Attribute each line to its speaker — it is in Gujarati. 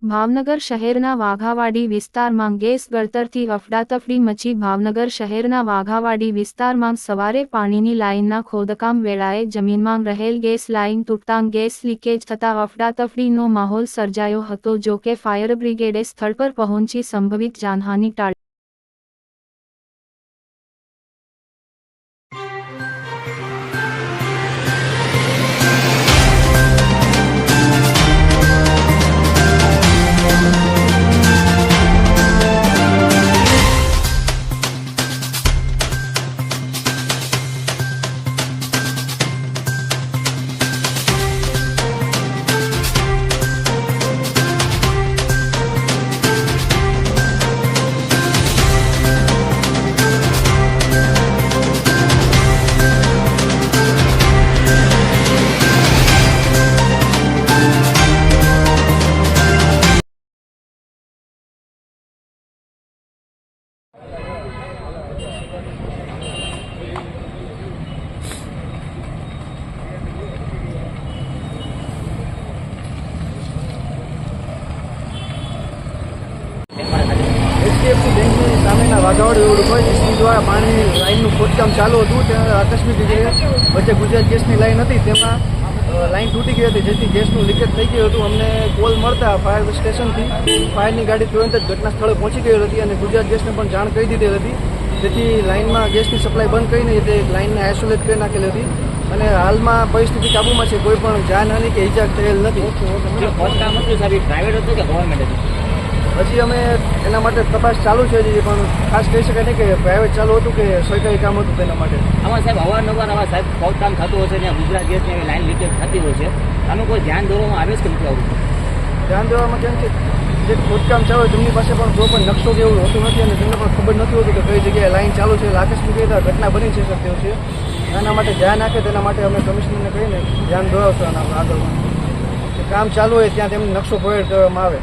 Speaker 1: ભાવનગર શહેરના વાઘાવાડી વિસ્તારમાં ગેસ ગળતરથી અફડાતફડી મચી ભાવનગર શહેરના વાઘાવાડી વિસ્તારમાં સવારે પાણીની લાઇનના ખોદકામ વેળાએ જમીનમાં રહેલ ગેસ લાઇન તૂટતાં ગેસ લીકેજ થતાં અફડાતફડીનો માહોલ સર્જાયો હતો, જો કે ફાયર બ્રિગેડે સ્થળ પર પહોંચી સંભવિત જાનહાનિ ટાળી.
Speaker 2: HDFC બેંકની સામેના વાઘાવાડી રોડ ઉપર એસટી દ્વારા પાણીની લાઇનનું ખોદકામ ચાલુ હતું. ત્યાં આકસ્મિક રીતે વચ્ચે ગુજરાત ગેસની લાઇન હતી, તેમાં લાઇન તૂટી ગઈ હતી, જેથી ગેસનું લીકેજ થઈ ગયું હતું. અમને કોલ મળતા ફાયર સ્ટેશનથી ફાયરની ગાડી તુરંત જ ઘટના સ્થળે પહોંચી ગઈ હતી અને ગુજરાત ગેસને પણ જાણ કરી દીધી હતી. જેથી લાઇનમાં ગેસની સપ્લાય બંધ કરીને તે લાઇનને આઇસોલેટ કરી નાખેલી હતી અને હાલમાં પરિસ્થિતિ કાબૂમાં છે. કોઈ પણ જાનહાનિ કે ઇજા થયેલ નથી.
Speaker 3: પ્રાઇવેટ હતું કે ગવર્મેન્ટ હતું?
Speaker 2: હજી અમે એના માટે તપાસ ચાલુ છે, પણ ખાસ કહી શકાય નહીં કે પ્રાઇવેટ ચાલુ હતું કે સરકારી કામ હતું તેના માટે.
Speaker 3: આમાં સાહેબ અવારનવાર આવા સાહેબ ખોદકામ થતું હશે ને ગુજરાત ગેસની લાઈન લીકેજ થતી હોય છે, આનું કોઈ ધ્યાન દોરવામાં આવે છે કે નથી આવતું?
Speaker 2: ધ્યાન દેવામાં કેમ છે, જે ખોદકામ ચાલુ હોય તેમની પાસે પણ કોઈ પણ નકશો કે એવું હોતું નથી અને તેમને પણ ખબર નથી હોતી કે કઈ જગ્યાએ લાઈન ચાલુ છે. આકસ્મિક રીતે ઘટના બની છે સર, તેવું છે. એના માટે ધ્યાન આપે તેના માટે અમે કમિશનરને કહીને ધ્યાન દોરાવશું. આના આગળમાં કામ ચાલુ હોય ત્યાં તેમને નકશો પ્રોવાઈડ કરવામાં આવે.